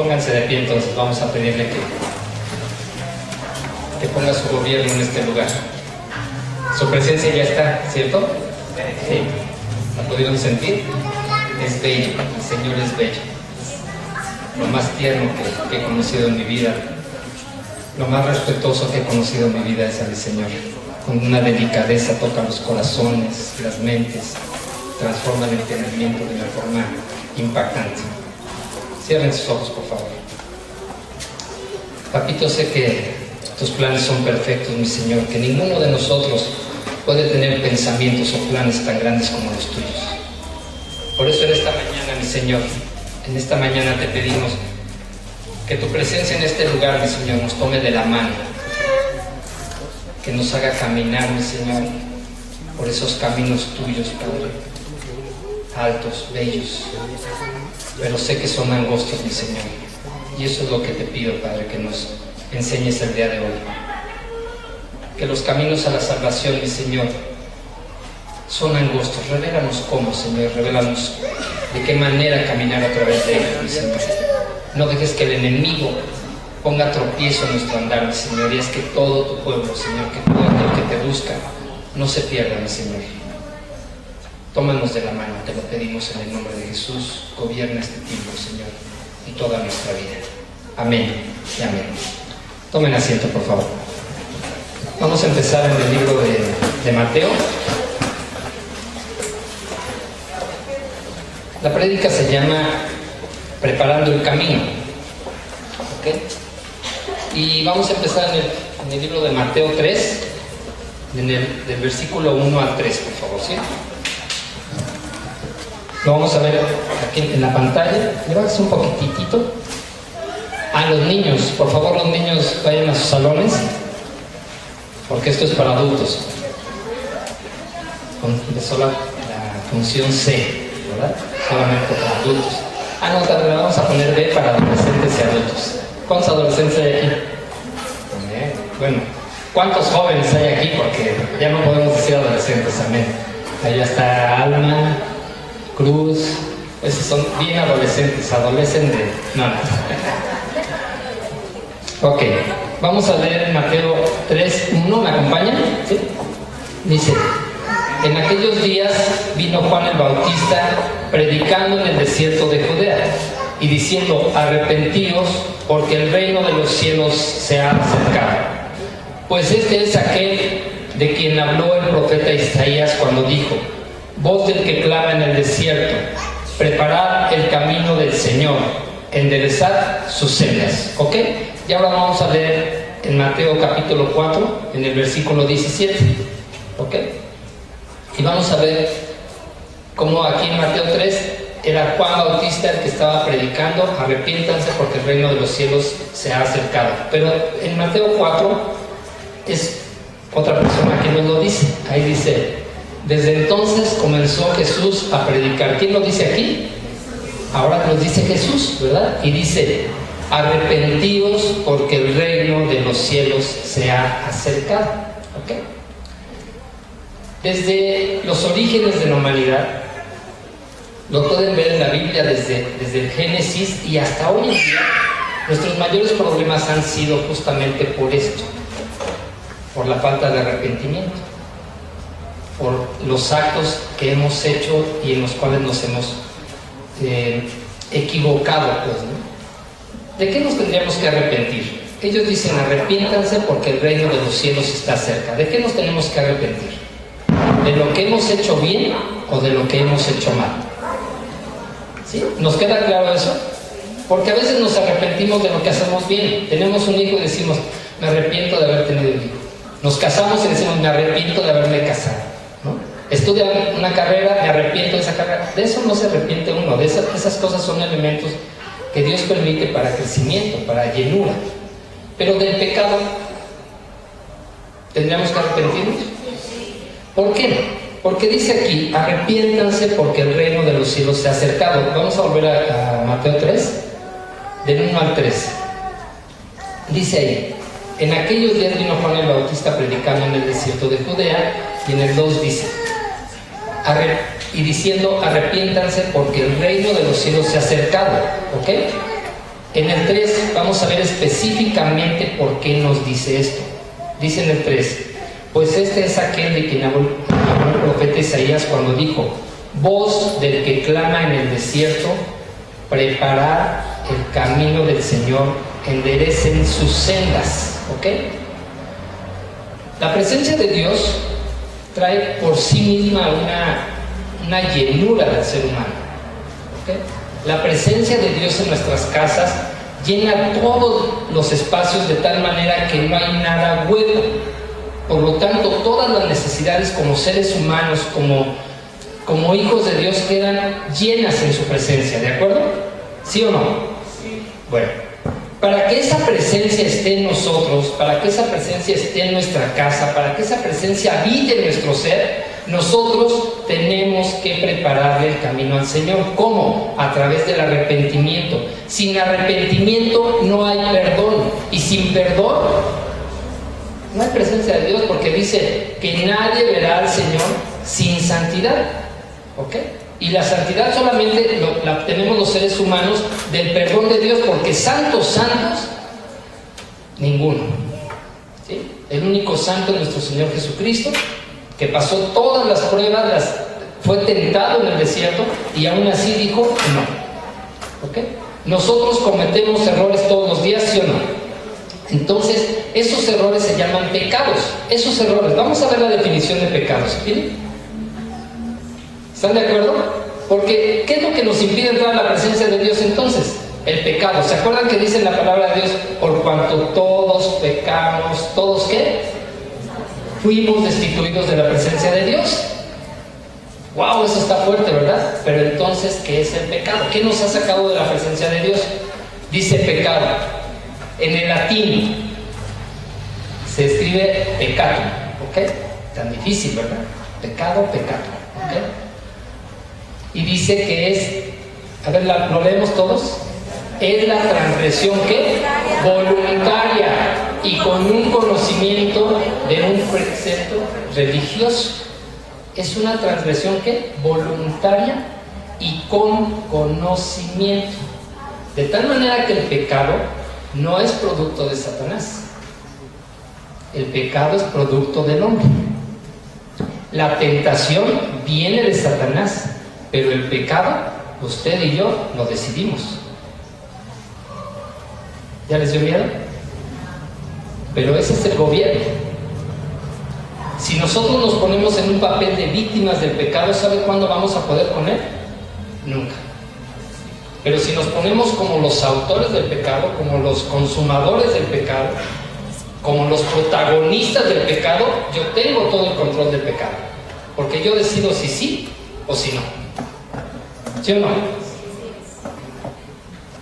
Pónganse de pie entonces, vamos a pedirle que ponga su gobierno en este lugar. Su presencia ya está, ¿cierto? Sí. ¿La pudieron sentir? Es bello, el Señor es bello. Lo más tierno que he conocido en mi vida, lo más respetuoso que he conocido en mi vida es al Señor. Con una delicadeza toca los corazones, las mentes, transforma el entendimiento de una forma impactante. Cierren sus ojos, por favor. Papito, sé que tus planes son perfectos, mi Señor, que ninguno de nosotros puede tener pensamientos o planes tan grandes como los tuyos. Por eso en esta mañana, mi Señor, en esta mañana te pedimos que tu presencia en este lugar, mi Señor, nos tome de la mano, que nos haga caminar, mi Señor, por esos caminos tuyos, Padre, altos, bellos, pero sé que son angostos, mi Señor, y eso es lo que te pido, Padre, que nos enseñes el día de hoy. Que los caminos a la salvación, mi Señor, son angostos. Revélanos cómo, Señor, revélanos de qué manera caminar a través de ellos, mi Señor. No dejes que el enemigo ponga tropiezo en nuestro andar, mi Señor, y es que todo tu pueblo, Señor, que todo aquel que te busca, no se pierda, mi Señor. Tómanos de la mano, te lo pedimos en el nombre de Jesús. Gobierna este tiempo, Señor, y toda nuestra vida. Amén y amén. Tomen asiento, por favor. Vamos a empezar en el libro de Mateo. La prédica se llama Preparando el Camino. ¿Okay? Y vamos a empezar en el libro de Mateo 3, del versículo 1 al 3, por favor, ¿sí? Lo vamos a ver aquí en la pantalla. Llévate un poquitito. A los niños, por favor, los niños vayan a sus salones, porque esto es para adultos. Empezó la función C, ¿verdad? Solamente para adultos. No, también la vamos a poner B para adolescentes y adultos. ¿Cuántos adolescentes hay aquí? Bueno, ¿cuántos jóvenes hay aquí? Porque ya no podemos decir adolescentes, amén. Allá está Alma, Cruz, esos son bien adolescentes, adolecen de... No. Ok, vamos a leer Mateo 3:1, ¿me acompañan? ¿Sí? Dice: en aquellos días vino Juan el Bautista predicando en el desierto de Judea y diciendo: arrepentíos, porque el reino de los cielos se ha acercado. Pues este es aquel de quien habló el profeta Isaías cuando dijo: voz del que clama en el desierto, preparad el camino del Señor, enderezad sus sendas. ¿Ok? Y ahora vamos a leer en Mateo capítulo 4, en el versículo 17. ¿Ok? Y vamos a ver cómo aquí en Mateo 3 era Juan Bautista el que estaba predicando: arrepiéntanse porque el reino de los cielos se ha acercado. Pero en Mateo 4 es otra persona que nos lo dice. Ahí dice: desde entonces comenzó Jesús a predicar. ¿Quién lo dice aquí? Ahora nos dice Jesús, ¿verdad? Y dice: arrepentíos porque el reino de los cielos se ha acercado. ¿Ok? Desde los orígenes de la humanidad, lo pueden ver en la Biblia desde el Génesis y hasta hoy en día, nuestros mayores problemas han sido justamente por esto, por la falta de arrepentimiento, por los actos que hemos hecho y en los cuales nos hemos equivocado, pues, ¿no? ¿De qué nos tendríamos que arrepentir? Ellos dicen: arrepiéntanse porque el reino de los cielos está cerca. ¿De qué nos tenemos que arrepentir? ¿De lo que hemos hecho bien o de lo que hemos hecho mal? ¿Sí? ¿Nos queda claro eso? Porque a veces nos arrepentimos de lo que hacemos bien. Tenemos un hijo y decimos: me arrepiento de haber tenido un hijo. Nos casamos y decimos: me arrepiento de haberme casado, ¿no? Estudia una carrera, me arrepiento de esa carrera. De eso no se arrepiente uno. Esas cosas son elementos que Dios permite para crecimiento, para llenura. Pero del pecado, ¿tendríamos que arrepentirnos? ¿Por qué? Porque dice aquí: arrepiéntanse porque el reino de los cielos se ha acercado. Vamos a volver a Mateo 3, del 1 al 3. Dice ahí: en aquellos días vino Juan el Bautista predicando en el desierto de Judea, y en el 2 dice: y diciendo: arrepiéntanse porque el reino de los cielos se ha acercado. ¿Ok? En el 3 vamos a ver específicamente por qué nos dice esto. Dice en el 3, pues este es aquel de quien habló el profeta Isaías cuando dijo: voz del que clama en el desierto, preparad el camino del Señor, enderecen sus sendas. ¿Ok? La presencia de Dios trae por sí misma una llenura del ser humano. ¿Ok? La presencia de Dios en nuestras casas llena todos los espacios de tal manera que no hay nada hueco. Por lo tanto, todas las necesidades como seres humanos, como hijos de Dios, quedan llenas en su presencia. ¿De acuerdo? ¿Sí o no? Sí. Bueno, para que esa presencia esté en nosotros, para que esa presencia esté en nuestra casa, para que esa presencia habite en nuestro ser, nosotros tenemos que prepararle el camino al Señor. ¿Cómo? A través del arrepentimiento. Sin arrepentimiento no hay perdón, y sin perdón no hay presencia de Dios, porque dice que nadie verá al Señor sin santidad. ¿Ok? Y la santidad solamente la tenemos los seres humanos del perdón de Dios, porque santos, ninguno. ¿Sí? El único santo es nuestro Señor Jesucristo, que pasó todas las pruebas, fue tentado en el desierto y aún así dijo no. ¿Ok? Nosotros cometemos errores todos los días, ¿sí o no? Entonces, esos errores se llaman pecados. Esos errores, vamos a ver la definición de pecados. ¿Bien? ¿Están de acuerdo? Porque, ¿qué es lo que nos impide entrar a la presencia de Dios entonces? El pecado. ¿Se acuerdan que dice en la palabra de Dios: por cuanto todos pecamos, ¿todos qué? Fuimos destituidos de la presencia de Dios. ¡Wow! Eso está fuerte, ¿verdad? Pero entonces, ¿qué es el pecado? ¿Qué nos ha sacado de la presencia de Dios? Dice pecado. En el latín se escribe peccatum. ¿Ok? Tan difícil, ¿verdad? Pecado. ¿Ok? Y dice que es, a ver, ¿lo leemos todos? Es la transgresión, ¿qué? Voluntaria y con un conocimiento de un precepto religioso. Es una transgresión, ¿qué? Voluntaria y con conocimiento. De tal manera que el pecado no es producto de Satanás. El pecado es producto del hombre. La tentación viene de Satanás, pero el pecado, usted y yo lo decidimos. ¿Ya les dio miedo? Pero ese es el gobierno. Si nosotros nos ponemos en un papel de víctimas del pecado, ¿sabe cuándo vamos a poder con él? Nunca. Pero si nos ponemos como los autores del pecado, como los consumadores del pecado, como los protagonistas del pecado, yo tengo todo el control del pecado, porque yo decido si sí o si no. ¿Sí o no?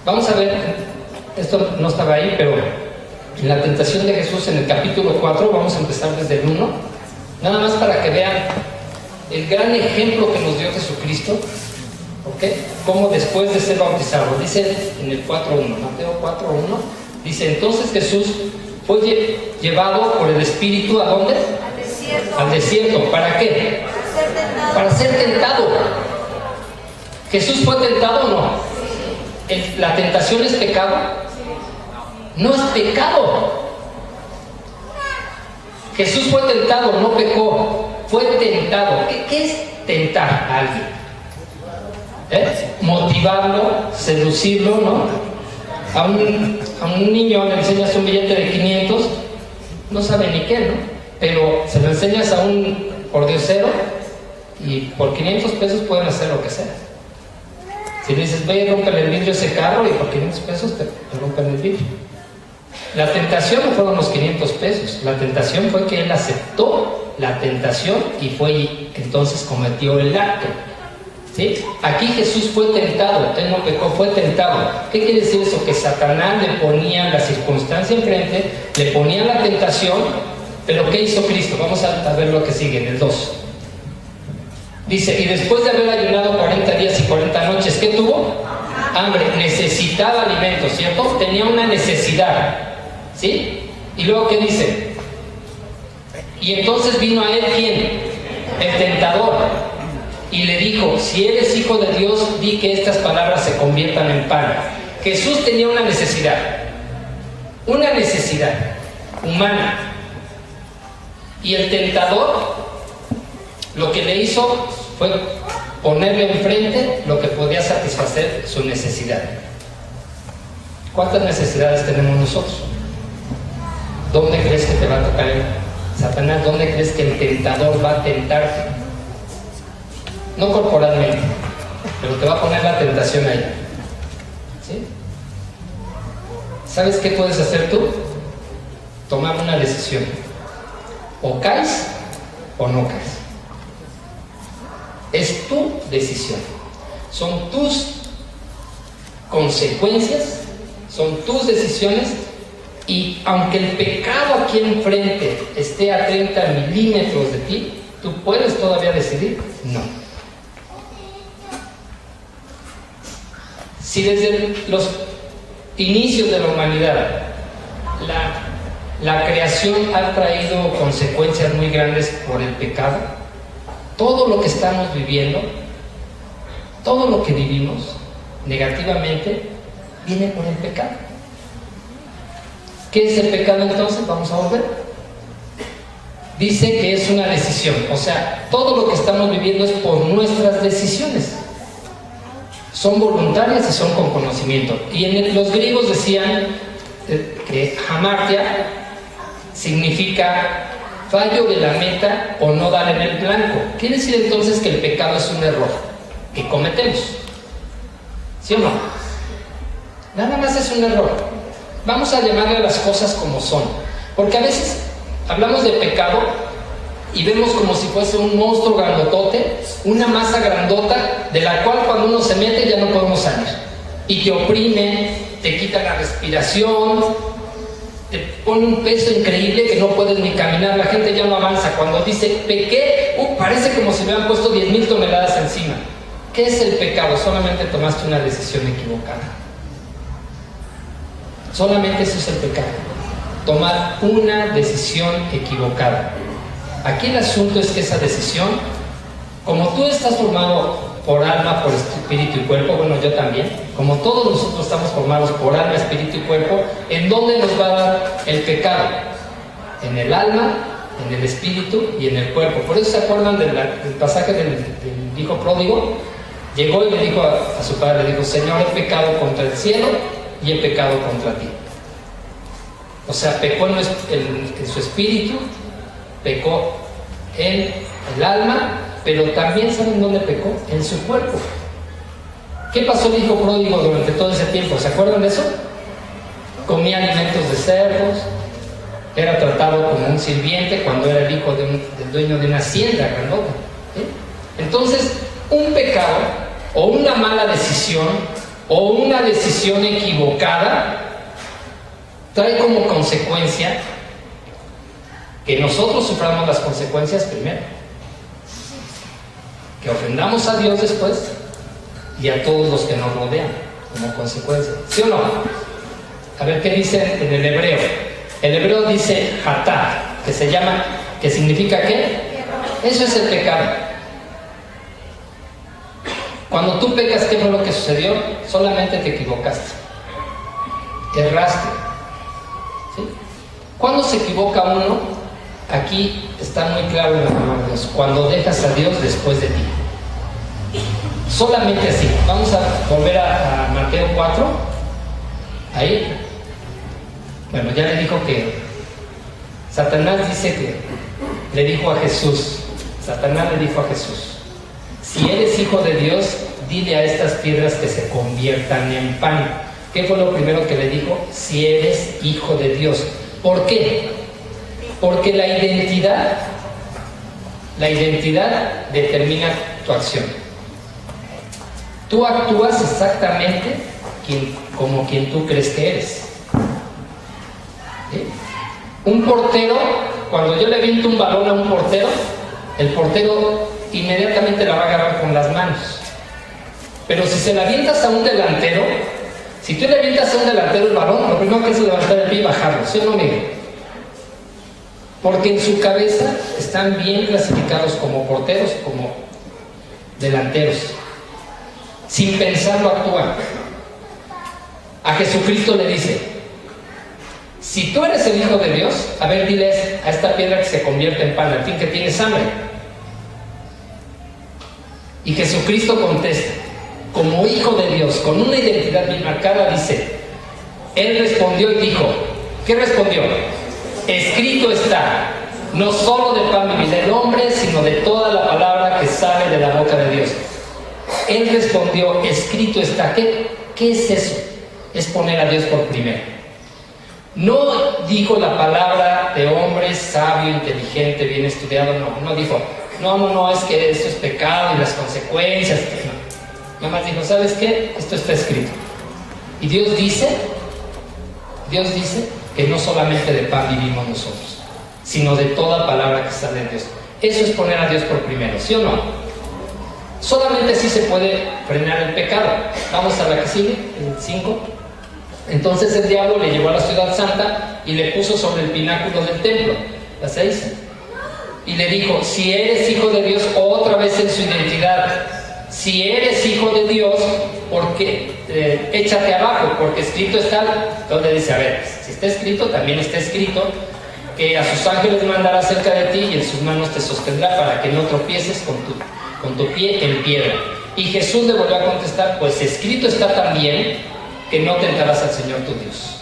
Vamos a ver, esto no estaba ahí, pero en la tentación de Jesús en el capítulo 4, vamos a empezar desde el 1, nada más para que vean el gran ejemplo que nos dio Jesucristo. ¿Ok? Como después de ser bautizado, dice en el 4.1, Mateo 4.1, dice: entonces Jesús fue llevado por el Espíritu, ¿a dónde? Al desierto. ¿Para qué? Para ser tentado. ¿Jesús fue tentado o no? ¿La tentación es pecado? No es pecado. Jesús fue tentado, no pecó, fue tentado. ¿Qué es tentar a alguien? Motivarlo, seducirlo, ¿no? A un niño le enseñas un billete de 500, no sabe ni qué, ¿no? Pero se lo enseñas a un pordiosero y por 500 pesos pueden hacer lo que sea. Si le dices: ve y rómpele el vidrio a ese carro, y por 500 pesos te rompen el vidrio. La tentación no fueron los 500 pesos, la tentación fue que él aceptó la tentación y fue y entonces cometió el acto. ¿Sí? Aquí Jesús fue tentado, él no pecó, fue tentado. ¿Qué quiere decir eso? Que Satanás le ponía la circunstancia enfrente, le ponía la tentación, pero ¿qué hizo Cristo? Vamos a ver lo que sigue en el 2. Dice: y después de haber ayunado 40 días y 40 noches, ¿qué tuvo? Hambre, necesitaba alimento, ¿cierto? Tenía una necesidad, ¿sí? Y luego, ¿qué dice? Y entonces vino a él, ¿quién? El tentador. Y le dijo: si eres hijo de Dios, di que estas palabras se conviertan en pan. Jesús tenía una necesidad humana. Y el tentador lo que le hizo fue ponerle enfrente lo que podía satisfacer su necesidad. ¿Cuántas necesidades tenemos nosotros? ¿Dónde crees que te va a tocar Satanás? ¿Dónde crees que el tentador va a tentarte? No corporalmente, pero te va a poner la tentación ahí. ¿Sí? ¿Sabes qué puedes hacer tú? Tomar una decisión. O caes o no caes. Es tu decisión. Son tus consecuencias, son tus decisiones, y aunque el pecado aquí enfrente esté a 30 milímetros de ti, ¿tú puedes todavía decidir? No. Si desde los inicios de la humanidad la creación ha traído consecuencias muy grandes por el pecado, todo lo que estamos viviendo, todo lo que vivimos negativamente, viene por el pecado. ¿Qué es el pecado entonces? Vamos a volver. Dice que es una decisión, o sea, todo lo que estamos viviendo es por nuestras decisiones. Son voluntarias y son con conocimiento. Y los griegos decían que hamartia significa fallo de la meta o no dar en el blanco. Quiere decir entonces que el pecado es un error que cometemos. ¿Sí o no? Nada más es un error. Vamos a llamarle a las cosas como son. Porque a veces hablamos de pecado y vemos como si fuese un monstruo grandotote, una masa grandota de la cual cuando uno se mete ya no podemos salir. Y te oprime, te quita la respiración, te pone un peso increíble que no puedes ni caminar, la gente ya no avanza. Cuando dice pequé, parece como si me han puesto 10,000 toneladas encima. ¿Qué es el pecado? Solamente tomaste una decisión equivocada. Solamente eso es el pecado. Tomar una decisión equivocada. Aquí el asunto es que esa decisión, como tú estás formado por alma, por espíritu y cuerpo, bueno, yo también, como todos nosotros estamos formados por alma, espíritu y cuerpo, ¿en dónde nos va a dar el pecado? En el alma, en el espíritu y en el cuerpo. Por eso se acuerdan del pasaje del hijo pródigo. Llegó y le dijo a su padre, le dijo: Señor, he pecado contra el cielo y he pecado contra ti. O sea, pecó en su espíritu, pecó en el alma, pero también, ¿saben dónde pecó? En su cuerpo. ¿Qué pasó el hijo pródigo durante todo ese tiempo? ¿Se acuerdan de eso? Comía alimentos de cerdos, era tratado como un sirviente cuando era el hijo del dueño de una hacienda grandota. ¿Sí? Entonces, un pecado o una mala decisión o una decisión equivocada trae como consecuencia que nosotros suframos las consecuencias primero, que ofendamos a Dios después y a todos los que nos rodean como consecuencia. ¿Sí o no? A ver qué dice en el hebreo. El hebreo dice hatá, que significa ¿qué? Eso es el pecado. Cuando tú pecas, ¿qué fue lo que sucedió? Solamente te equivocaste, erraste. ¿Sí? Cuando se equivoca uno, aquí está muy claro en la palabra de Dios: cuando dejas a Dios después de ti. Solamente así. Vamos a volver a Mateo 4. Ahí. Bueno, ya le dijo que Satanás dice que le dijo a Jesús, Satanás le dijo a Jesús: si eres hijo de Dios, dile a estas piedras que se conviertan en pan. ¿Qué fue lo primero que le dijo? Si eres hijo de Dios. ¿Por qué? Porque la identidad determina tu acción. Tú actúas exactamente como quien tú crees que eres. ¿Sí? Un portero, cuando yo le aviento un balón a un portero, el portero inmediatamente la va a agarrar con las manos. Pero si se la avientas a un delantero, si tú le avientas a un delantero el balón, lo primero que hace es levantar el pie y bajarlo. ¿Sí o no, Miguel? Porque en su cabeza están bien clasificados como porteros, como delanteros. Sin pensarlo actúan. A Jesucristo le dice: si tú eres el Hijo de Dios, a ver, diles a esta piedra que se convierte en pan, al fin que tienes hambre. Y Jesucristo contesta, como Hijo de Dios, con una identidad bien marcada, dice, Él respondió y dijo, ¿qué respondió? Escrito está, no solo de pan vivirá el hombre, sino de toda la palabra que sale de la boca de Dios. Él respondió, escrito está. ¿Qué es eso? Es poner a Dios por primero. No dijo la palabra de hombre sabio, inteligente, bien estudiado, no dijo, no, es que esto es pecado y las consecuencias. No. Nada más dijo, ¿sabes qué? Esto está escrito. Y Dios dice que no solamente de pan vivimos nosotros, sino de toda palabra que sale de Dios. Eso es poner a Dios por primero, ¿sí o no? Solamente así se puede frenar el pecado. Vamos a la que sigue, el 5. Entonces el diablo le llevó a la ciudad santa y le puso sobre el pináculo del templo, la 6. Y le dijo, si eres hijo de Dios, otra vez en su identidad, si eres hijo de Dios, porque échate abajo, porque escrito está. Entonces le dice, a ver, si está escrito, también está escrito que a sus ángeles mandará cerca de ti y en sus manos te sostendrá para que no tropieces con tu pie en piedra. Y Jesús le volvió a contestar, pues escrito está también que no tentarás al Señor tu Dios.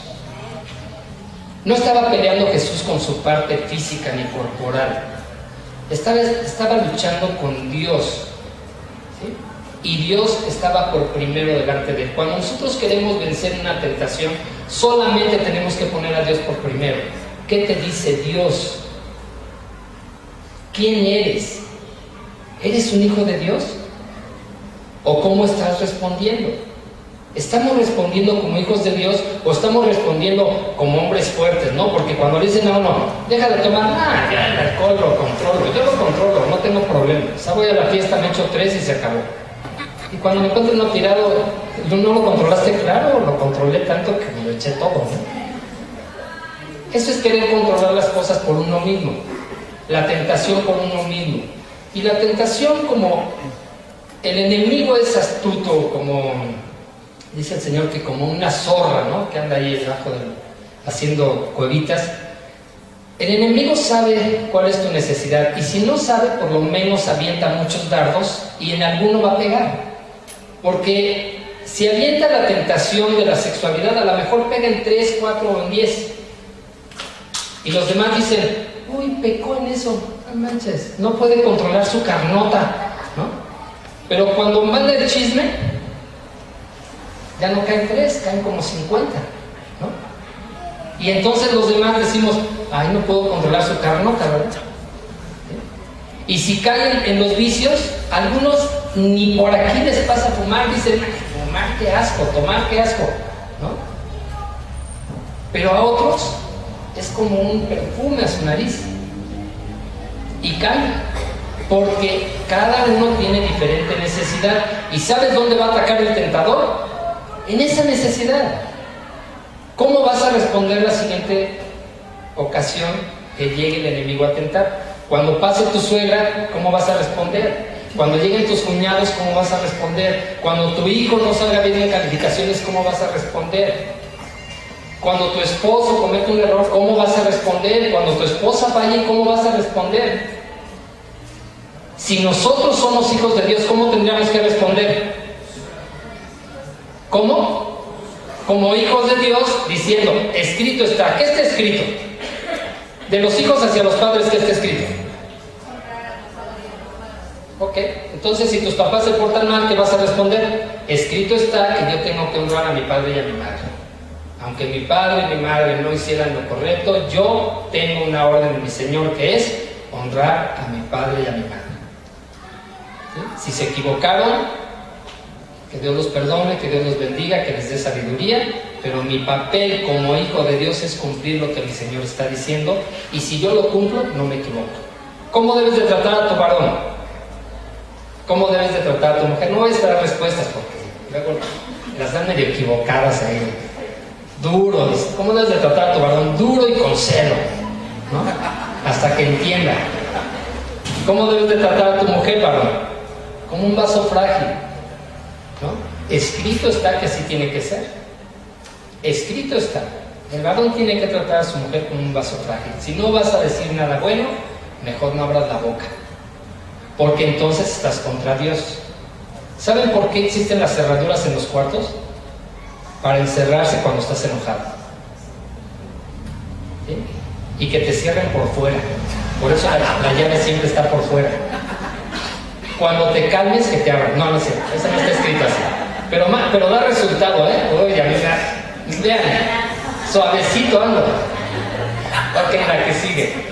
No estaba peleando Jesús con su parte física ni corporal, estaba luchando con Dios, ¿sí? Y Dios estaba por primero delante de él. Cuando nosotros queremos vencer una tentación, solamente tenemos que poner a Dios por primero. ¿Qué te dice Dios? ¿Quién eres? ¿Eres un hijo de Dios? ¿O cómo estás respondiendo? ¿Estamos respondiendo como hijos de Dios o estamos respondiendo como hombres fuertes? No, porque cuando le dicen no, deja de tomar, ya el alcohol lo controlo, yo lo controlo, no tengo problema. O sea, voy a la fiesta, me echo 3 y se acabó. Y cuando me encuentro uno tirado, ¿no lo controlaste? Claro, lo controlé tanto que me lo eché todo, ¿no? Eso es querer controlar las cosas por uno mismo, la tentación por uno mismo. Y la tentación, como el enemigo es astuto, como dice el Señor, que como una zorra, ¿no?, que anda ahí debajo haciendo cuevitas. El enemigo sabe cuál es tu necesidad, y si no sabe, por lo menos avienta muchos dardos y en alguno va a pegar. Porque si avienta la tentación de la sexualidad, a lo mejor pega en 3, 4 o en 10. Y los demás dicen, uy, pecó en eso, no manches, no puede controlar su carnota, ¿no? Pero cuando manda el chisme, ya no caen 3, caen como 50, ¿no? Y entonces los demás decimos, ay, no puedo controlar su carnota, ¿verdad? ¿Sí? Y si caen en los vicios, algunos ni por aquí les pasa fumar, dicen, fumar qué asco, tomar qué asco, ¿no? Pero a otros es como un perfume a su nariz y caen, porque cada uno tiene diferente necesidad. ¿Y sabes dónde va a atacar el tentador? En esa necesidad. ¿Cómo vas a responder la siguiente ocasión que llegue el enemigo a tentar? Cuando pase tu suegra, ¿cómo vas a responder? Cuando lleguen tus cuñados, ¿cómo vas a responder? Cuando tu hijo no salga bien en calificaciones, ¿cómo vas a responder? Cuando tu esposo comete un error, ¿cómo vas a responder? Cuando tu esposa falle, ¿cómo vas a responder? Si nosotros somos hijos de Dios, ¿cómo tendríamos que responder? ¿Cómo? Como hijos de Dios, diciendo, escrito está. ¿Qué está escrito? De los hijos hacia los padres, ¿qué está escrito? Ok, entonces si tus papás se portan mal, ¿qué vas a responder? Escrito está que yo tengo que honrar a mi padre y a mi madre. Aunque mi padre y mi madre no hicieran lo correcto, yo tengo una orden de mi Señor que es honrar a mi padre y a mi madre. ¿Sí? Si se equivocaron, que Dios los perdone, que Dios los bendiga, que les dé sabiduría, pero mi papel como hijo de Dios es cumplir lo que mi Señor está diciendo, y si yo lo cumplo, no me equivoco. ¿Cómo debes de tratar a tu varón? ¿Cómo debes de tratar a tu mujer? No voy a esperar respuestas porque luego las dan medio equivocadas ahí. Duro, dice. ¿Cómo debes de tratar a tu varón? Duro y con celo, ¿no? Hasta que entienda. ¿Cómo debes de tratar a tu mujer, varón? Como un vaso frágil, ¿no? Escrito está que así tiene que ser. escrito está, el varón tiene que tratar a su mujer con un vaso frágil. Si no vas a decir nada bueno, mejor no abras la boca, porque entonces estás contra Dios. ¿Saben por qué existen las cerraduras en los cuartos? Para encerrarse cuando estás enojado. ¿Sí? Y que te cierren por fuera. Por eso la llave siempre está por fuera. Cuando te calmes, que te abran. No, no sé, eso no está escrito así. Pero da resultado, ¿eh? Oye, vean, suavecito ando. Ok, la que sigue.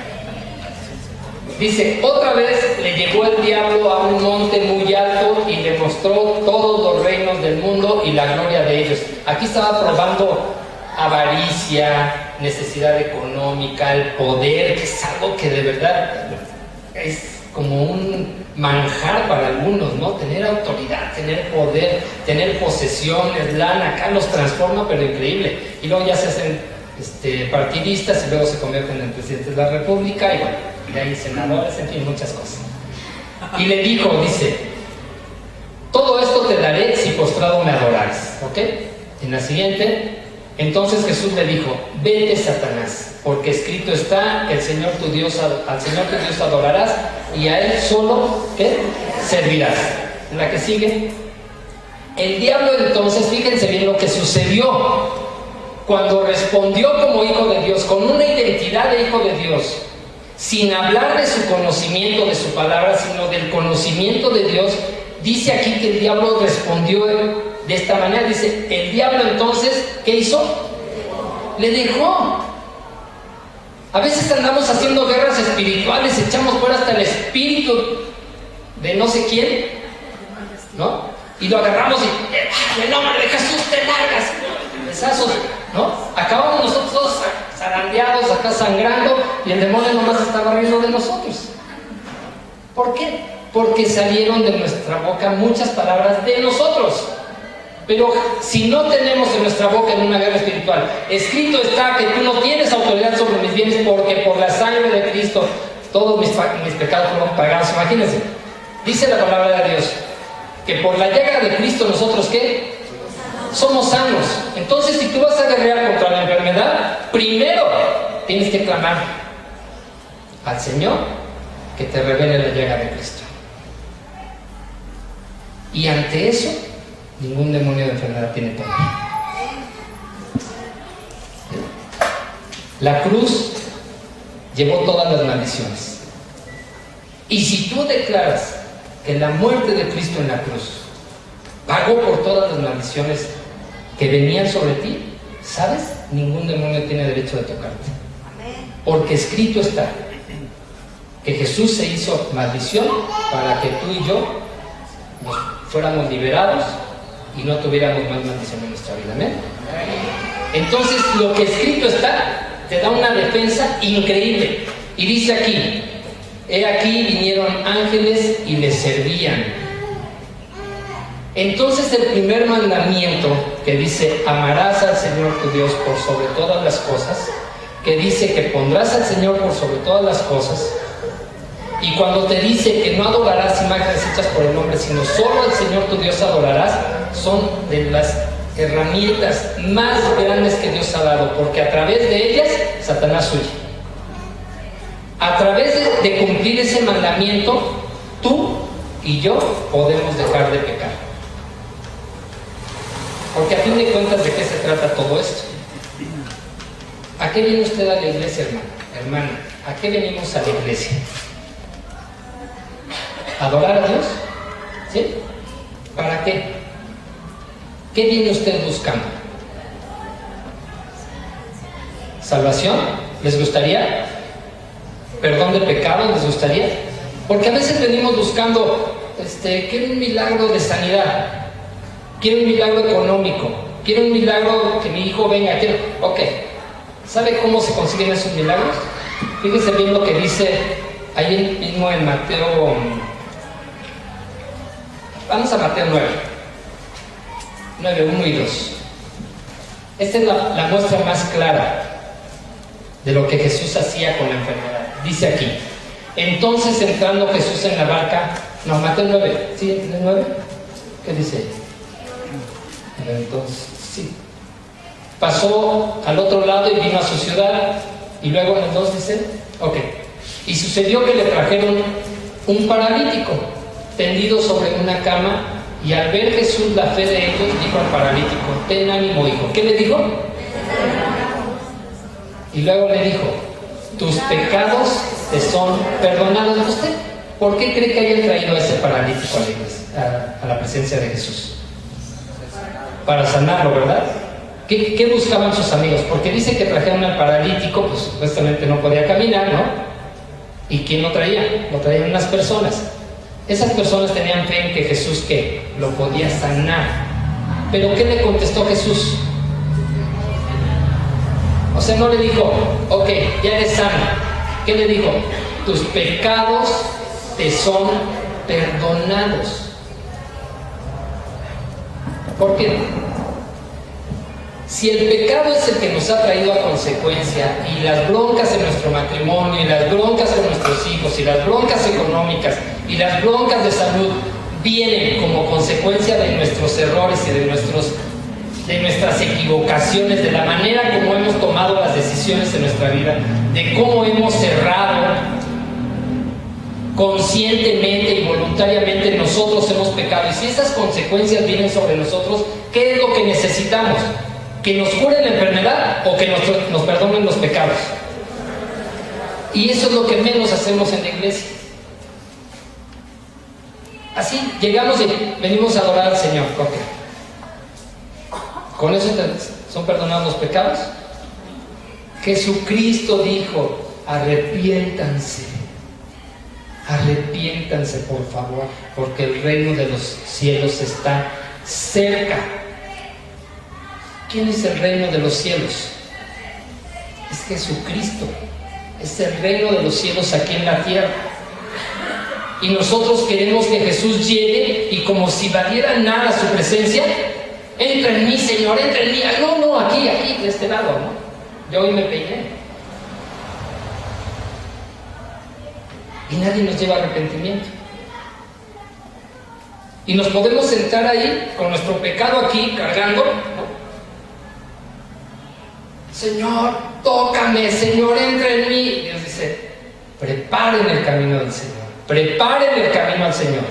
Dice, otra vez le llevó el diablo a un monte muy alto y le mostró todos los reinos del mundo y la gloria de ellos. Aquí estaba probando avaricia, necesidad económica, el poder, que es algo que de verdad es como un manjar para algunos, ¿no? Tener autoridad, tener poder, tener posesiones, lana, acá los transforma, pero increíble. Y luego ya se hacen partidistas y luego se convierten en presidentes de la república y bueno, de ahí senadores, en fin, muchas cosas. Y le dijo, dice, todo esto te daré si postrado me adorares, ¿ok? En la siguiente, entonces Jesús le dijo, vete Satanás, porque escrito está, al Señor tu Dios adorarás y a Él solo, ¿qué? Servirás. En la que sigue, el diablo entonces, fíjense bien lo que sucedió cuando respondió como hijo de Dios, con una identidad de hijo de Dios, sin hablar de su conocimiento, de su palabra, sino del conocimiento de Dios. Dice aquí que el diablo respondió de esta manera. Dice, el diablo entonces, ¿qué hizo? Le dejó. A veces andamos haciendo guerras espirituales, echamos fuera hasta el espíritu de no sé quién, ¿no? Y lo agarramos y, en nombre de Jesús te largas, besazos, ¿no? Acabamos nosotros todos zarandeados, acá sangrando, y el demonio nomás estaba riendo de nosotros. ¿Por qué? Porque salieron de nuestra boca muchas palabras de nosotros. Pero si no tenemos en nuestra boca en una guerra espiritual, escrito está que tú no tienes autoridad sobre mis bienes, porque por la sangre de Cristo todos mis pecados fueron pagados. Imagínense, dice la palabra de Dios, que por la llaga de Cristo nosotros, ¿qué? Somos sanos. Entonces, si tú vas a guerrear contra la enfermedad, primero tienes que clamar al Señor que te revele la llaga de Cristo. Y ante eso, ningún demonio de enfermedad tiene poder. La cruz llevó todas las maldiciones. Y si tú declaras que la muerte de Cristo en la cruz pagó por todas las maldiciones que venían sobre ti, ¿sabes? Ningún demonio tiene derecho de tocarte. Porque escrito está que Jesús se hizo maldición para que tú y yo nos fuéramos liberados y no tuviéramos más maldición en nuestra vida. ¿Amén? Entonces, lo que escrito está te da una defensa increíble. Y dice aquí, he aquí vinieron ángeles y les servían. Entonces el primer mandamiento que dice, amarás al Señor tu Dios por sobre todas las cosas, que dice que pondrás al Señor por sobre todas las cosas, y cuando te dice que no adorarás imágenes hechas por el hombre, sino solo al Señor tu Dios adorarás, son de las herramientas más grandes que Dios ha dado, porque a través de ellas Satanás huye. A través de cumplir ese mandamiento, tú y yo podemos dejar de pecar. Porque a fin de cuentas, ¿de qué se trata todo esto? ¿A qué viene usted a la iglesia, hermano? Hermana, ¿a qué venimos a la iglesia? ¿A adorar a Dios? ¿Sí? ¿Para qué? ¿Qué viene usted buscando? ¿Salvación? ¿Les gustaría? ¿Perdón de pecados? ¿Les gustaría? Porque a veces venimos buscando, quiero un milagro de sanidad, quiero un milagro económico, quiero un milagro que mi hijo venga, quiero... Ok, ¿sabe cómo se consiguen esos milagros? Fíjese bien lo que dice ahí mismo en Mateo. Vamos a Mateo 9, 1 y 2. Esta es la muestra más clara de lo que Jesús hacía con la enfermedad. Dice aquí, entonces entrando Jesús en la barca, no, Mateo 9, ¿sí? ¿El 9? ¿Qué dice? Entonces, sí. pasó al otro lado y vino a su ciudad. Y luego en el 2 dice, ok. Y sucedió que le trajeron un paralítico tendido sobre una cama, y al ver Jesús la fe de ellos, dijo al paralítico: ten ánimo, hijo. ¿Qué le dijo? Y luego le dijo: tus pecados te son perdonados. ¿Usted por qué cree que hayan traído a ese paralítico a la iglesia, a la presencia de Jesús? Para sanarlo, ¿verdad? ¿Qué buscaban sus amigos? Porque dice que trajeron al paralítico, pues supuestamente no podía caminar, ¿no? ¿Y quién lo traía? Lo traían unas personas. Esas personas tenían fe en que Jesús, ¿qué? Lo podía sanar. ¿Pero qué le contestó Jesús? O sea, no le dijo: ok, ya eres sano. ¿Qué le dijo? Tus pecados te son perdonados. ¿Por qué? Si el pecado es el que nos ha traído a consecuencia, y las broncas en nuestro matrimonio, y las broncas con nuestros hijos, y las broncas económicas, y las broncas de salud vienen como consecuencia de nuestros errores y de nuestras equivocaciones, de la manera como hemos tomado las decisiones en nuestra vida, de cómo hemos cerrado conscientemente y voluntariamente, nosotros hemos pecado. Y si esas consecuencias vienen sobre nosotros, ¿qué es lo que necesitamos? ¿Que nos cure la enfermedad o que nos perdonen los pecados? Y eso es lo que menos hacemos en la iglesia. Así llegamos y venimos a adorar al Señor. Okay. ¿Con eso son perdonados los pecados? Jesucristo dijo: arrepiéntanse, arrepiéntanse por favor, porque el reino de los cielos está cerca. ¿Quién es el reino de los cielos? Es Jesucristo. Es el reino de los cielos aquí en la tierra. Y nosotros queremos que Jesús llegue y, como si valiera nada su presencia: entra en mí, Señor, entra en mí. No, aquí, de este lado, ¿no? Yo hoy me peiné. Y nadie nos lleva arrepentimiento. Y nos podemos sentar ahí con nuestro pecado aquí cargando, ¿no? Señor, tócame, Señor, entra en mí. Y Dios dice: preparen el camino del Señor, preparen el camino al Señor.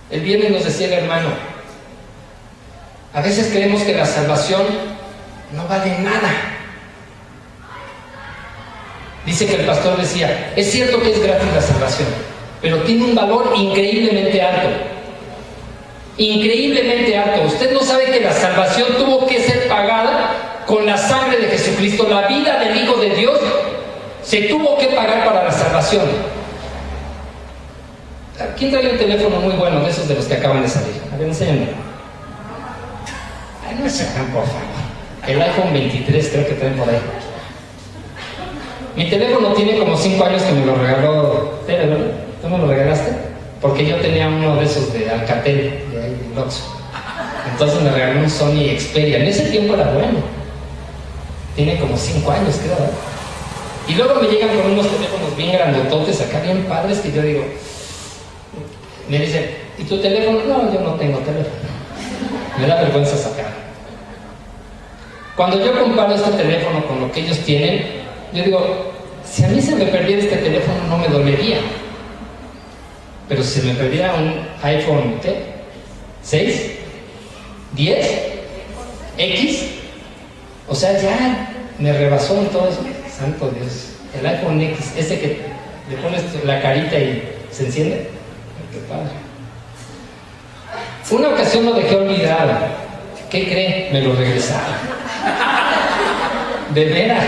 El viernes nos decía el hermano: a veces creemos que la salvación no vale nada. Dice que el pastor decía: es cierto que es gratis la salvación, pero tiene un valor increíblemente alto. Increíblemente alto. Usted no sabe que la salvación tuvo que ser pagada con la sangre de Jesucristo. La vida del Hijo de Dios se tuvo que pagar para la salvación. ¿Quién trae un teléfono muy bueno de esos de los que acaban de salir? A ver, enséñame. Ay, no se hagan, por favor. El iPhone 23 creo que traen por ahí. Mi teléfono tiene como 5 años que me lo regaló Tere, ¿verdad? ¿Tú me lo regalaste? Porque yo tenía uno de esos de Alcatel, de ahí de Oxxo. Entonces me regaló un Sony Xperia. En ese tiempo era bueno. Tiene como 5 años, creo, ¿verdad? Y luego me llegan con unos teléfonos bien grandototes, acá bien padres, que yo digo... Me dicen: ¿y tu teléfono? No, yo no tengo teléfono. Me da vergüenza sacar. Cuando yo comparo este teléfono con lo que ellos tienen, yo digo: si a mí se me perdiera este teléfono no me dolería. Pero si se me perdiera un iPhone, ¿qué? ¿6? ¿10? ¿X? O sea, ya me rebasó en todo eso. Santo Dios. El iPhone X, ese que le pones la carita y se enciende. Qué padre. Una ocasión lo dejé olvidado. ¿Qué cree? Me lo regresaron. De veras.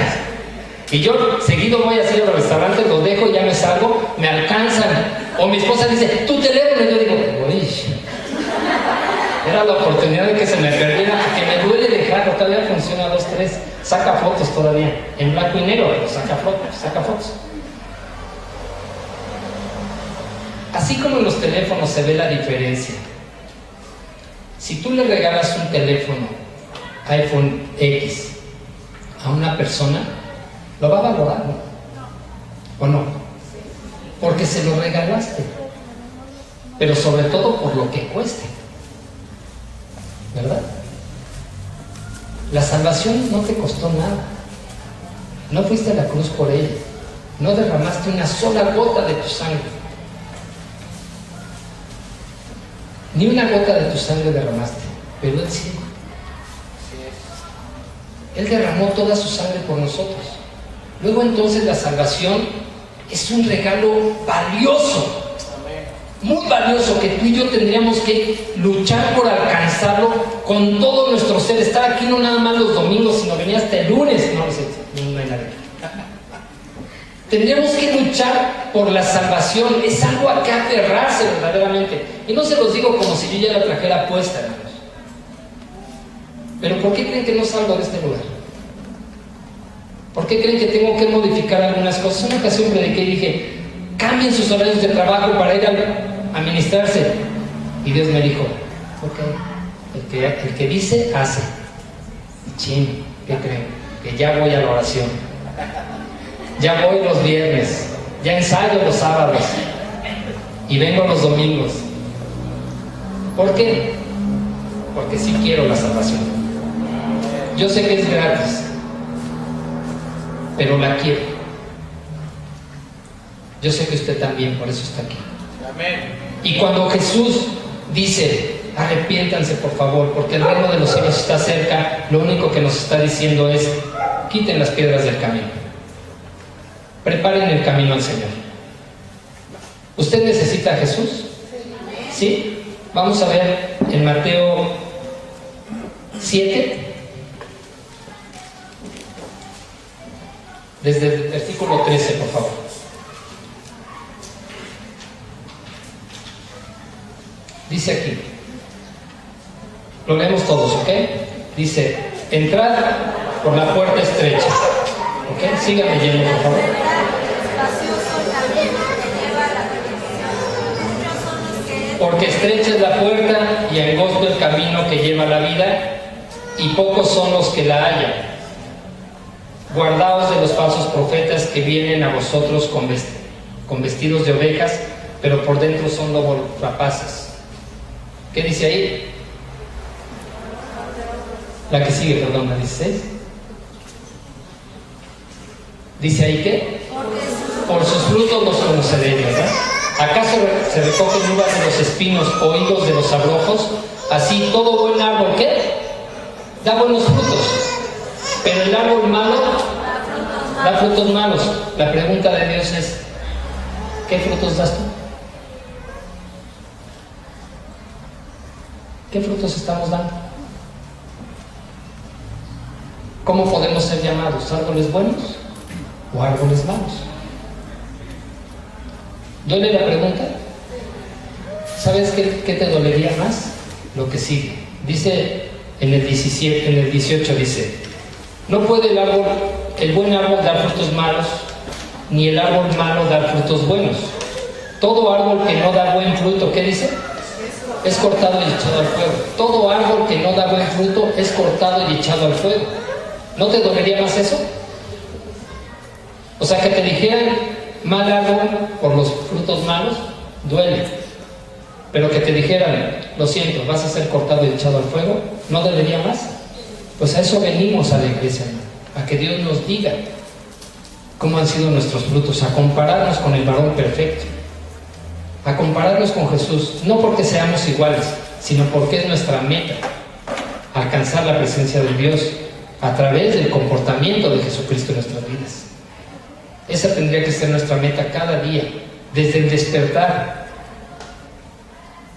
Y yo seguido voy así a los restaurantes, lo dejo, ya me salgo, me alcanzan. O mi esposa dice: tu teléfono. Y yo digo: uy, era la oportunidad de que se me perdiera, que me duele dejarlo. Todavía funciona 2, 3. Saca fotos todavía, en blanco y negro, pero saca fotos. Así como en los teléfonos se ve la diferencia. Si tú le regalas un teléfono iPhone X a una persona, lo va a valorar, ¿no? ¿O no? Porque se lo regalaste. Pero sobre todo por lo que cueste. ¿verdad? La salvación no te costó nada. No fuiste a la cruz por ella. No derramaste una sola gota de tu sangre. Ni una gota de tu sangre derramaste, pero Él sí. Él derramó toda su sangre por nosotros. Luego entonces la salvación es un regalo valioso, muy valioso, que tú y yo tendríamos que luchar por alcanzarlo con todo nuestro ser. Estar aquí no nada más los domingos, sino venir hasta el lunes. No sé, no hay nadie. Tendríamos que luchar por la salvación. Es algo a que aferrarse verdaderamente. Y no se los digo como si yo ya la trajera puesta, hermanos. Pero ¿por qué creen que no salgo de este lugar? ¿Por qué creen que tengo que modificar algunas cosas? Una ocasión prediqué y dije, cambien sus horarios de trabajo para ir a ministrarse. Y Dios me dijo, ok, el que dice, hace. Chin, ¿qué creen? Que ya voy a la oración. Ya voy los viernes. Ya ensayo los sábados. Y vengo los domingos. ¿Por qué? Porque sí quiero la salvación. Yo sé que es gratis, pero la quiero. Yo sé que usted también, por eso está aquí. Amén. Y cuando Jesús dice, arrepiéntanse por favor, porque el reino de los cielos está cerca, lo único que nos está diciendo es, quiten las piedras del camino. Preparen el camino al Señor. ¿Usted necesita a Jesús? ¿Sí? Vamos a ver en Mateo 7. Desde el versículo 13, por favor. Dice aquí, lo leemos todos, ¿ok? Dice, entrad por la puerta estrecha. ¿Ok? Síganme leyendo, por favor. Porque estrecha es la puerta y angosto el camino que lleva a la vida, y pocos son los que la hallan. Guardaos de los falsos profetas que vienen a vosotros con vestidos de ovejas, pero por dentro son lobos rapaces. ¿Qué dice ahí? La que sigue, perdón, la 16. ¿Dice ahí qué? Por sus frutos los conoceréis, ¿verdad? ¿Acaso se recogen uvas de los espinos o higos de los abrojos? Así todo buen árbol, ¿qué? Da buenos frutos. Pero el árbol malo da frutos malos. La pregunta de Dios es, ¿qué frutos das tú? ¿Qué frutos estamos dando? ¿Cómo podemos ser llamados? ¿Árboles buenos o árboles malos? ¿Duele la pregunta? ¿Sabes qué te dolería más? Lo que sigue. Dice en el 18 dice, no puede el buen árbol dar frutos malos, ni el árbol malo dar frutos buenos. Todo árbol que no da buen fruto, ¿qué dice? Es cortado y echado al fuego. Todo árbol que no da buen fruto es cortado y echado al fuego. ¿No te dolería más eso? O sea, que te dijeran mal árbol por los frutos malos, duele. Pero que te dijeran, lo siento, vas a ser cortado y echado al fuego, ¿no dolería más? Pues a eso venimos a la iglesia, a que Dios nos diga cómo han sido nuestros frutos, a compararnos con el varón perfecto, a compararnos con Jesús, no porque seamos iguales, sino porque es nuestra meta, alcanzar la presencia de Dios a través del comportamiento de Jesucristo en nuestras vidas. Esa tendría que ser nuestra meta cada día, desde el despertar,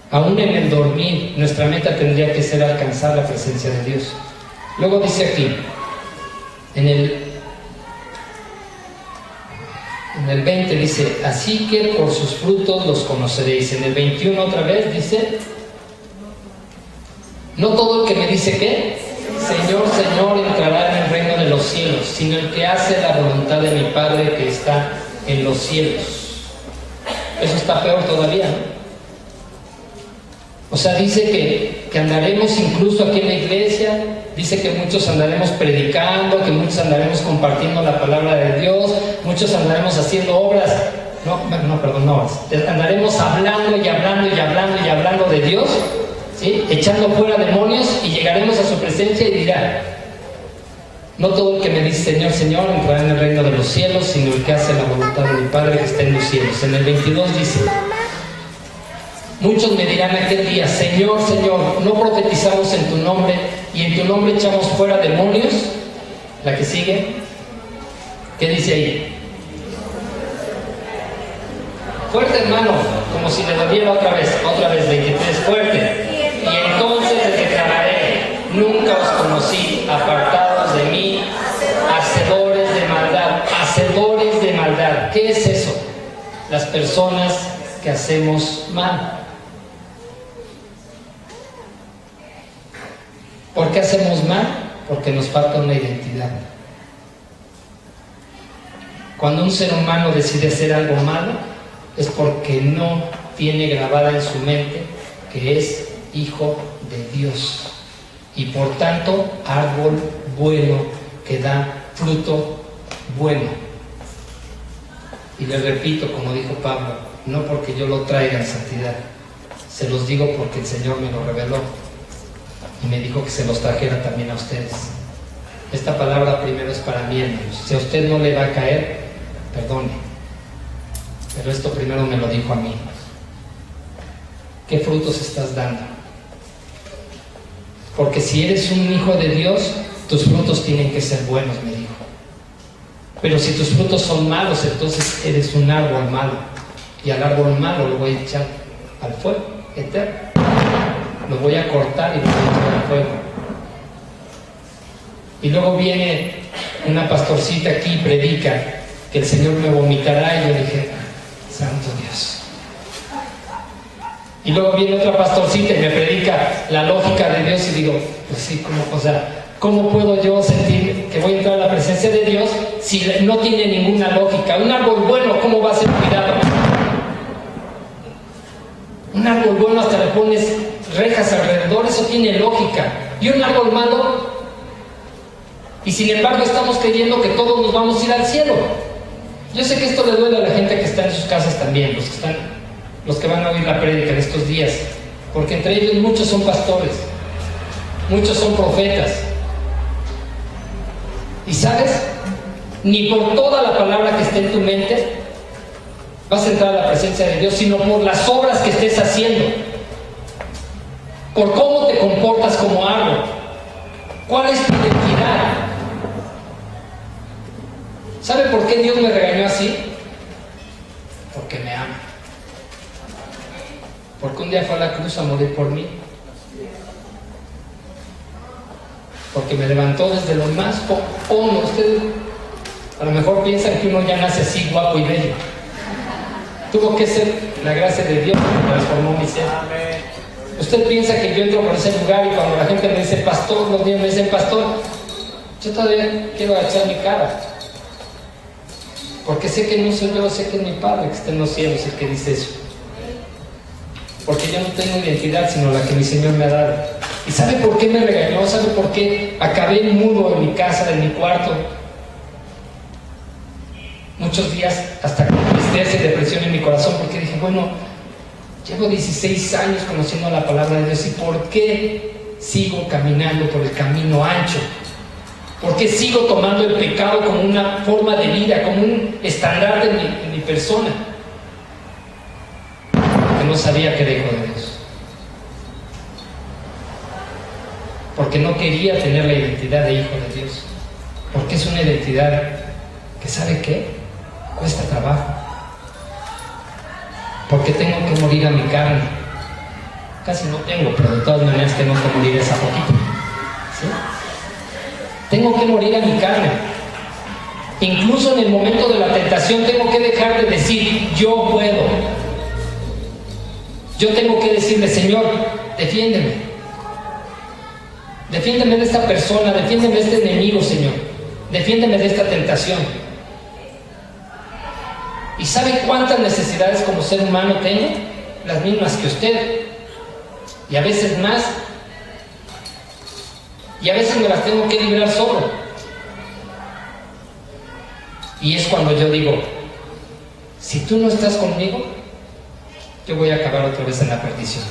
aún en el dormir. Nuestra meta tendría que ser alcanzar la presencia de Dios. Luego dice aquí, en el 20 dice, así que por sus frutos los conoceréis. En el 21 otra vez dice, no todo el que me dice ¿qué? Señor, Señor, entrará en el reino de los cielos, sino el que hace la voluntad de mi Padre que está en los cielos. Eso está peor todavía, ¿no? O sea, dice que andaremos incluso aquí en la iglesia, dice que muchos andaremos predicando, que muchos andaremos compartiendo la palabra de Dios, muchos andaremos haciendo obras, no, andaremos hablando y hablando y hablando de Dios, ¿sí? Echando fuera demonios, y llegaremos a su presencia y dirá: no todo el que me dice Señor, Señor entrará en el reino de los cielos, sino el que hace la voluntad de mi Padre que está en los cielos. En el 22 dice: muchos me dirán aquel día: Señor, Señor, ¿no profetizamos en tu nombre y en tu nombre echamos fuera demonios? La que sigue, ¿qué dice ahí? Fuerte, hermano, como si le doliera otra vez, 23, fuerte. Y entonces les declararé: nunca os conocí, apartados de mí, hacedores de maldad. Hacedores de maldad. ¿Qué es eso? Las personas que hacemos mal. ¿Por qué hacemos mal? Porque nos falta una identidad. Cuando un ser humano decide hacer algo malo, es porque no tiene grabada en su mente que es hijo de Dios, y por tanto árbol bueno que da fruto bueno. Y le repito, como dijo Pablo, no porque yo lo traiga en santidad, se los digo porque el Señor me lo reveló y me dijo que se los trajera también a ustedes. Esta palabra primero es para mí, hermanos. Si a usted no le va a caer, perdone, pero esto primero me lo dijo a mí. ¿Qué frutos estás dando? Porque si eres un hijo de Dios, tus frutos tienen que ser buenos, me dijo. Pero si tus frutos son malos, entonces eres un árbol malo, y al árbol malo lo voy a echar al fuego eterno. Lo voy a cortar y lo voy a echar al fuego. Y luego viene una pastorcita aquí y predica que el Señor me vomitará, y yo dije: santo Dios. Y luego viene otra pastorcita y me predica la lógica de Dios, y digo: pues sí, ¿cómo puedo yo sentir que voy a entrar a la presencia de Dios si no tiene ninguna lógica? Un árbol bueno, ¿cómo va a ser cuidado? Un árbol bueno hasta le pones rejas alrededor, eso tiene lógica. Y un árbol malo, y sin embargo estamos creyendo que todos nos vamos a ir al cielo. Yo sé que esto le duele a la gente que está en sus casas también, los que van a oír la prédica en estos días, porque entre ellos muchos son pastores, muchos son profetas. Y sabes, ni por toda la palabra que esté en tu mente vas a entrar a la presencia de Dios, sino por las obras que estés haciendo, por cómo te comportas como árbol. ¿Cuál es tu identidad? ¿Sabe por qué Dios me regañó así? Porque me ama. Porque un día fue a la cruz a morir por mí. Porque me levantó desde lo más hondo. Ustedes a lo mejor piensan que uno ya nace así, guapo y bello. Tuvo que ser la gracia de Dios que transformó mi ser. Usted piensa que yo entro por ese lugar y cuando la gente me dice pastor, los niños me dicen pastor, yo todavía quiero agachar mi cara. Porque sé que no soy yo, sé que es mi Padre que está en los cielos el que dice eso. Porque yo no tengo identidad sino la que mi Señor me ha dado. ¿Y sabe por qué me regañó? ¿Sabe por qué acabé mudo en mi casa, en mi cuarto? Muchos días hasta con tristeza y depresión en mi corazón, porque dije, bueno, llevo 16 años conociendo la palabra de Dios, ¿y por qué sigo caminando por el camino ancho? ¿Por qué sigo tomando el pecado como una forma de vida, como un estandarte en mi persona? Porque no sabía que era hijo de Dios. Porque no quería tener la identidad de hijo de Dios. Porque es una identidad que, ¿sabe qué? Cuesta trabajo. Porque tengo que morir a mi carne. Casi no tengo, pero de todas maneras tengo que morir esa poquito. ¿Sí? Tengo que morir a mi carne. Incluso en el momento de la tentación tengo que dejar de decir yo puedo. Yo tengo que decirle, Señor, defiéndeme. Defiéndeme de esta persona, defiéndeme de este enemigo, Señor. Defiéndeme de esta tentación. ¿Y sabe cuántas necesidades como ser humano tengo? Las mismas que usted. Y a veces más. Y a veces me las tengo que librar solo. Y es cuando yo digo, si tú no estás conmigo, yo voy a acabar otra vez en la perdición.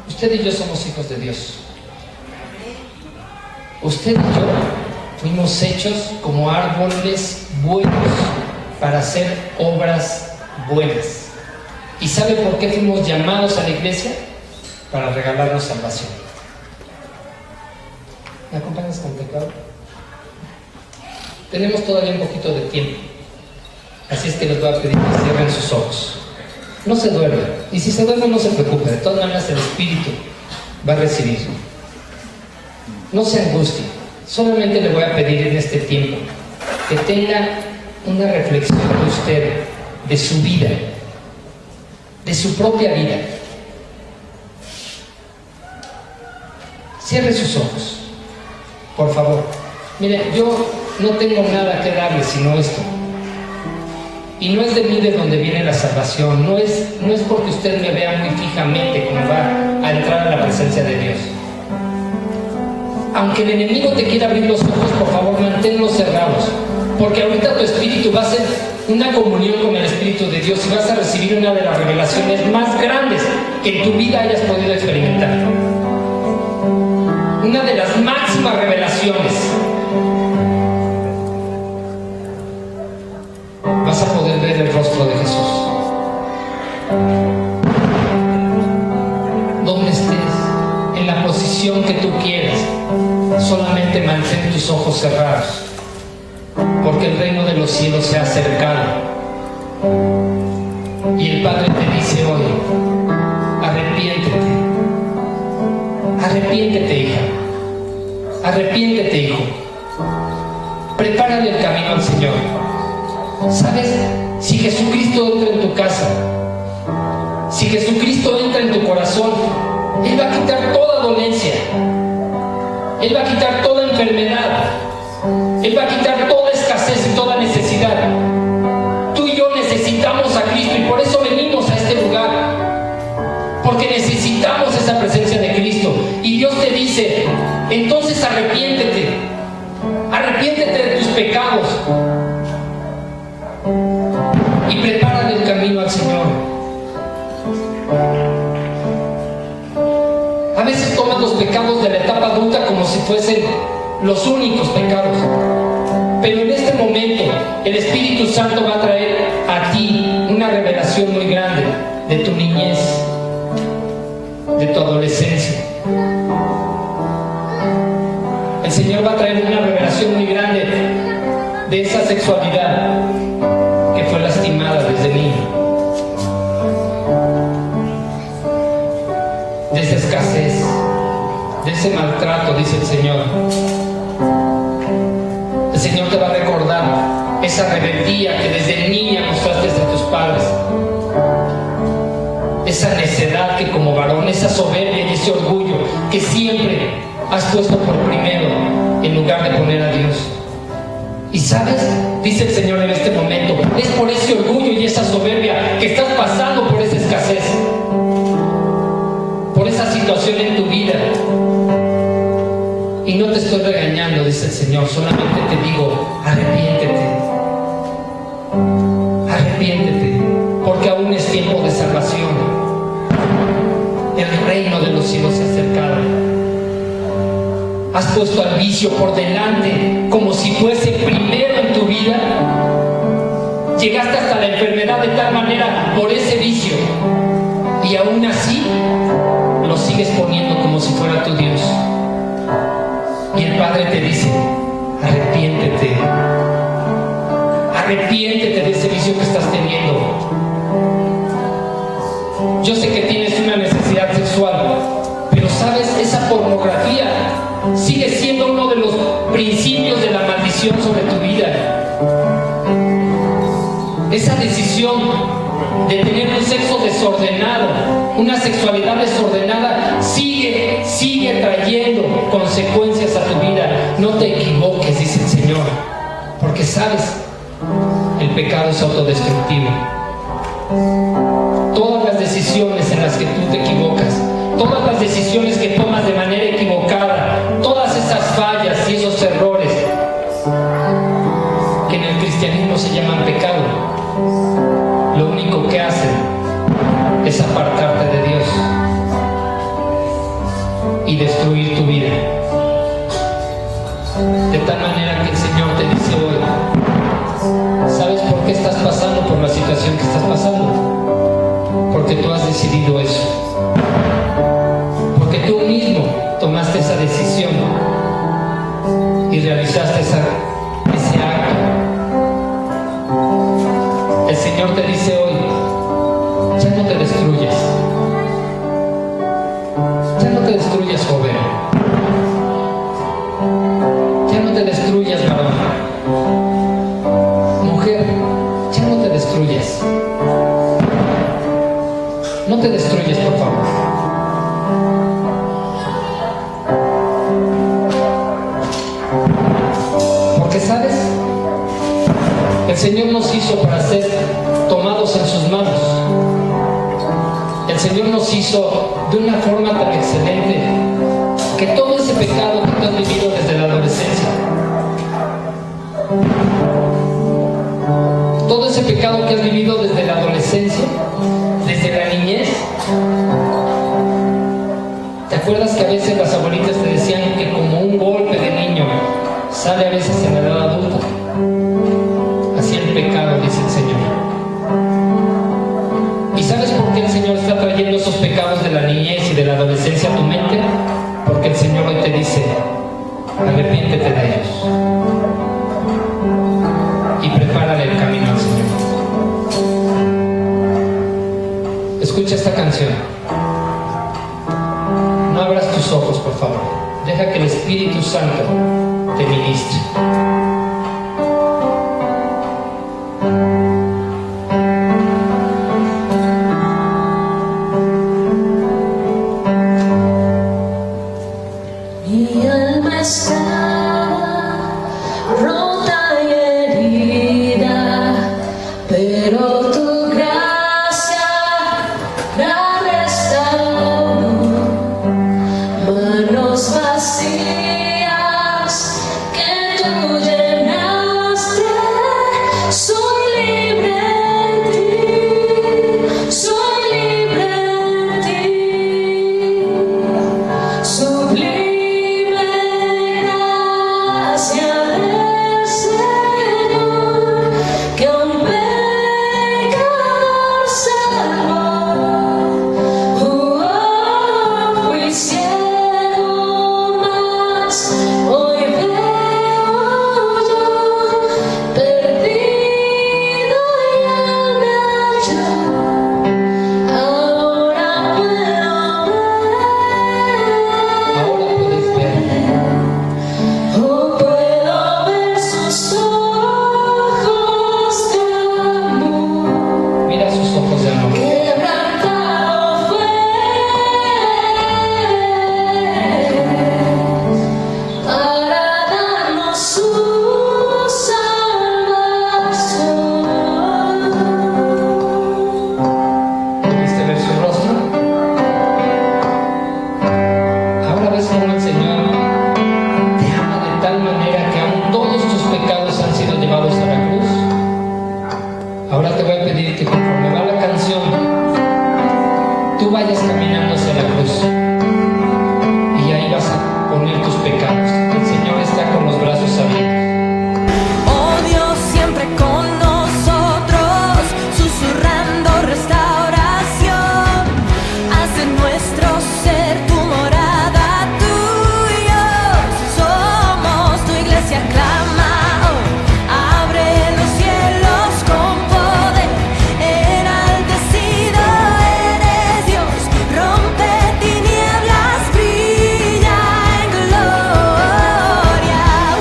Usted y yo somos hijos de Dios. Usted y yo fuimos hechos como árboles buenos para hacer obras buenas. ¿Y sabe por qué fuimos llamados a la iglesia? Para regalarnos salvación. ¿Me acompañas con teclado? Tenemos todavía un poquito de tiempo, así es que les voy a pedir que cierren sus ojos. No se duerman, y si se duermen no se preocupen, de todas maneras el Espíritu va a recibir. No se angustien, solamente le voy a pedir en este tiempo que tenga una reflexión de usted, de su vida, de su propia vida. Cierre sus ojos, por favor. Mire, yo no tengo nada que darle sino esto. Y no es de mí de donde viene la salvación, no es porque usted me vea muy fijamente como va a entrar a la presencia de Dios. Aunque el enemigo te quiera abrir los ojos, por favor, manténlos cerrados, porque ahorita tu espíritu va a ser una comunión con el Espíritu de Dios y vas a recibir una de las revelaciones más grandes que en tu vida hayas podido experimentar. Una de las máximas revelaciones. Vas a poder ver el rostro de Jesús. Donde estés, en la posición que tú quieras, solamente mantén tus ojos cerrados, porque el reino de los cielos se ha acercado. Y el Padre te dice hoy: arrepiéntete. Arrepiéntete, hija. Arrepiéntete, hijo. Prepárale el camino al Señor. ¿Sabes? Si Jesucristo entra en tu casa, si Jesucristo entra en tu corazón, Él va a quitar toda dolencia, Él va a quitar toda enfermedad, Él va a quitar toda escasez y toda necesidad. Tú y yo necesitamos a Cristo y por eso venimos a este lugar, porque necesitamos esa presencia de Cristo. Y Dios te dice: entonces arrepiéntete, arrepiéntete de tus pecados y prepárale el camino al Señor. A veces tomas los pecados de la etapa adulta como si fuesen los únicos pecados, pero en este momento el Espíritu Santo va a traer a ti una revelación muy grande de tu niñez, de tu adolescencia. El Señor va a traer una revelación muy grande de esa sexualidad que fue lastimada desde niño, de esa escasez, de ese maltrato, dice el Señor. El Señor te va a recordar esa rebeldía que desde niña mostraste a tus padres, esa necedad que como varón, esa soberbia y ese orgullo que siempre has puesto por primero en lugar de poner a Dios. Y sabes, dice el Señor en este momento, es por ese orgullo y esa soberbia que estás pasando por esa escasez, por esa situación en tu vida. Y no te estoy regañando, dice el Señor, solamente te digo: arrepiéntete, arrepiéntete, porque aún es tiempo de salvación. El reino de los cielos se ha acercado. Has puesto al vicio por delante como si fuese primero en tu vida. Llegaste hasta la enfermedad de tal manera por ese vicio, y aún así lo sigues poniendo como si fuera tu Dios. Y el Padre te dice: arrepiéntete, arrepiéntete de ese vicio que estás teniendo. Yo sé que tienes una necesidad sexual, pero sabes, esa pornografía sigue siendo uno de los principios de la maldición sobre tu vida. Esa decisión de tener un sexo desordenado, una sexualidad desordenada, sigue trayendo consecuencias a tu vida. No te equivoques, dice el Señor, porque sabes, el pecado es autodestructivo. Todas las decisiones en las que tú te equivocas, todas las decisiones que tomas de manera equivocada, todas esas fallas y esos errores que en el cristianismo se llaman pecado, lo único que hacen es apartarte de Dios. y destruir tu vida. De tal manera que el Señor te dice hoy, ¿sabes por qué estás pasando por la situación que estás pasando? Porque tú has decidido eso. Porque tú mismo tomaste esa decisión y realizaste ese acto. El Señor te dice hoy, ya no te destruyas. Ya no te destruyas, joven. Ya no te destruyas, varón. Mujer, ya no te destruyas. No te destruyas, por favor. Porque, ¿sabes? El Señor nos hizo para ser tomados en sus manos. El Señor nos hizo de una forma tan excelente que todo ese pecado que tú has vivido desde la adolescencia, todo ese pecado que has vivido desde la adolescencia, desde la niñez. ¿Te acuerdas que a veces las abuelitas te decían que como un golpe de niño sale a veces en la edad adulta? Así el pecado, dice el Señor. ¿Y sabes por qué el Señor está trayendo esos pecados de la niñez y de la adolescencia a tu mente? Porque el Señor hoy te dice, arrepiéntete de ellos y prepárale el camino al Señor. Escucha esta canción. No abras tus ojos, por favor. Deja que el Espíritu Santo te ministre.